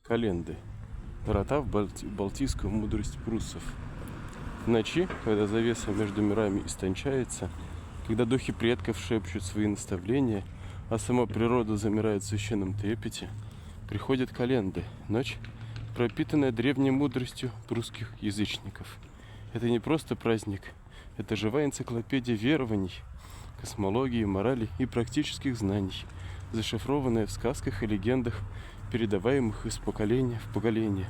Календы. Врата в Балтийскую мудрость пруссов. В ночи, когда завеса между мирами истончается, когда духи предков шепчут свои наставления, а сама природа замирает в священном трепете, приходят календы, ночь, пропитанная древней мудростью прусских язычников. Это не просто праздник, это живая энциклопедия верований, космологии, морали и практических знаний, зашифрованная в сказках и легендах, передаваемых из поколения в поколение.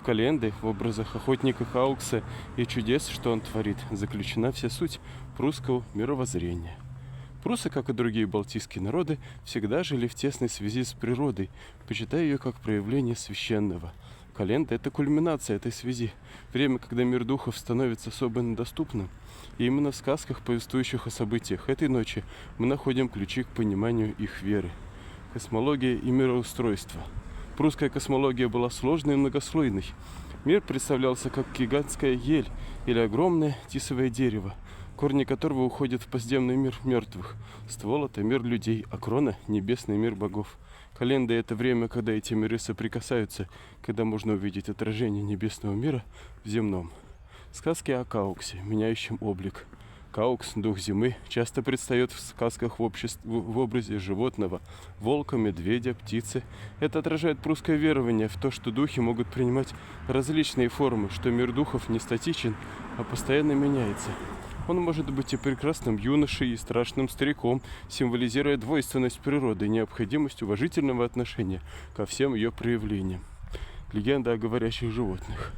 В календы, в образах охотника Каукса и чудес, что он творит, заключена вся суть прусского мировоззрения. Прусы, как и другие балтийские народы, всегда жили в тесной связи с природой, почитая ее как проявление священного. Календа – это кульминация этой связи, время, когда мир духов становится особенно доступным. И именно в сказках, повествующих о событиях этой ночи, мы находим ключи к пониманию их веры. Космология и мироустройство. Прусская космология была сложной и многослойной. Мир представлялся как гигантская ель или огромное тисовое дерево, корни которого уходят в подземный мир мертвых. Ствол – это мир людей, а крона – небесный мир богов. Календа – это время, когда эти миры соприкасаются, когда можно увидеть отражение небесного мира в земном. Сказки о Кауксе, меняющем облик. Каукс, дух зимы, часто предстает в сказках в образе животного – волка, медведя, птицы. Это отражает прусское верование в то, что духи могут принимать различные формы, что мир духов не статичен, а постоянно меняется. Он может быть и прекрасным юношей, и страшным стариком, символизируя двойственность природы и необходимость уважительного отношения ко всем ее проявлениям. Легенда о говорящих животных.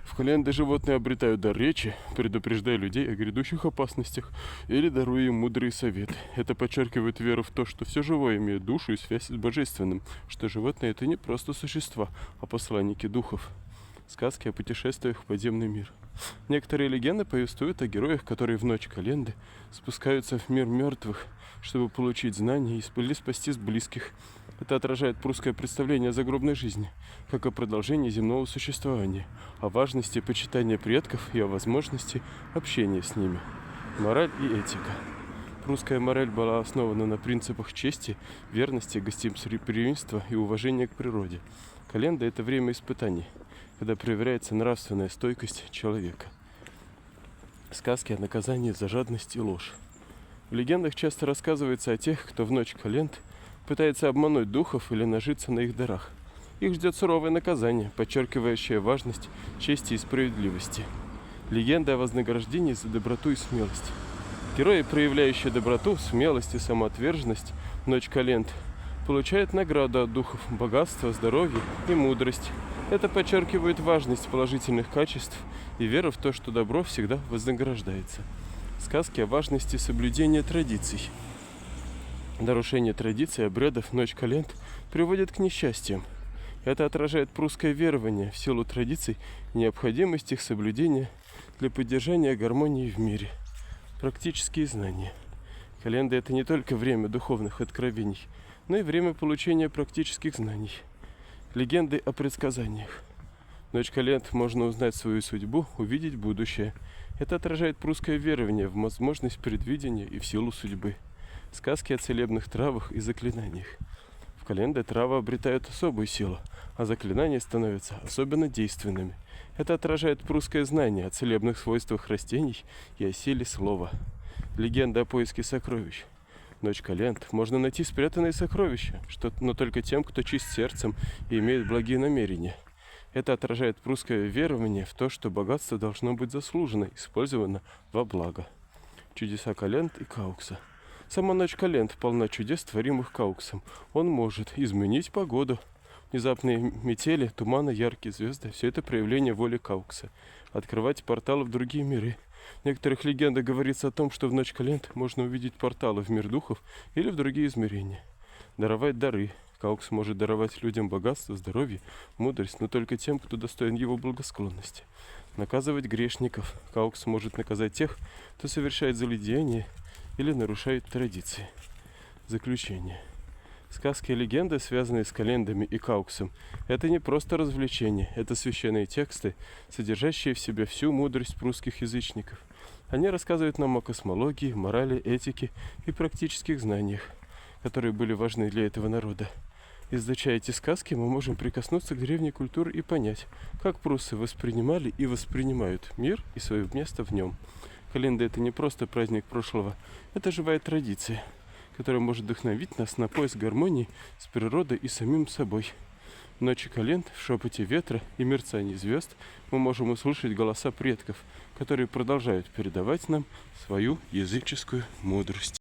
В календы животные обретают дар речи, предупреждая людей о грядущих опасностях или даруя им мудрые советы. Это подчеркивает веру в то, что все живое имеет душу и связь с божественным, что животные – это не просто существа, а посланники духов. Сказки о путешествиях в подземный мир. Некоторые легенды повествуют о героях, которые в ночь календы спускаются в мир мертвых, чтобы получить знания или спасти близких. Это отражает прусское представление о загробной жизни, как о продолжении земного существования, о важности почитания предков и о возможности общения с ними. Мораль и этика. Прусская мораль была основана на принципах чести, верности, гостеприимства и уважения к природе. Календа – это время испытаний, когда проверяется нравственная стойкость человека. Сказки о наказании за жадность и ложь. В легендах часто рассказывается о тех, кто в ночь календ пытается обмануть духов или нажиться на их дарах. Их ждет суровое наказание, подчеркивающее важность чести и справедливости. Легенда о вознаграждении за доброту и смелость. Герои, проявляющие доброту, смелость и самоотверженность в ночь календ, получают награду от духов – богатство, здоровье и мудрость. Это подчеркивает важность положительных качеств и веру в то, что добро всегда вознаграждается. Сказки о важности соблюдения традиций. Нарушение традиций и обрядов в ночь календ приводит к несчастьям. Это отражает прусское верование в силу традиций и необходимость их соблюдения для поддержания гармонии в мире. Практические знания. Календа – это не только время духовных откровений, но и время получения практических знаний. Легенды о предсказаниях. В ночь календ можно узнать свою судьбу, увидеть будущее. Это отражает прусское верование в возможность предвидения и в силу судьбы. Сказки о целебных травах и заклинаниях. В календы травы обретают особую силу, а заклинания становятся особенно действенными. Это отражает прусское знание о целебных свойствах растений и о силе слова. Легенда о поиске сокровищ. В ночь календ можно найти спрятанные сокровища, но только тем, кто чист сердцем и имеет благие намерения. Это отражает прусское верование в то, что богатство должно быть заслуженно использовано во благо. Чудеса календ и Каукса. Сама ночь календ полна чудес, творимых Кауксом. Он может изменить погоду. Внезапные метели, туманы, яркие звезды – все это проявление воли Каукса. Открывать порталы в другие миры. В некоторых легендах говорится о том, что в ночь календ можно увидеть порталы в мир духов или в другие измерения. Даровать дары. Каукс может даровать людям богатство, здоровье, мудрость, но только тем, кто достоин его благосклонности. Наказывать грешников. Каукс может наказать тех, кто совершает злодеяния или нарушает традиции. Заключение. Сказки и легенды, связанные с календами и Кауксом, это не просто развлечение, это священные тексты, содержащие в себе всю мудрость прусских язычников. Они рассказывают нам о космологии, морали, этике и практических знаниях, которые были важны для этого народа. Изучая эти сказки, мы можем прикоснуться к древней культуре и понять, как пруссы воспринимали и воспринимают мир и свое место в нем. Календа – это не просто праздник прошлого, это живая традиция, которая может вдохновить нас на поиск гармонии с природой и самим собой. В ночи календ, в шепоте ветра и мерцании звезд мы можем услышать голоса предков, которые продолжают передавать нам свою языческую мудрость.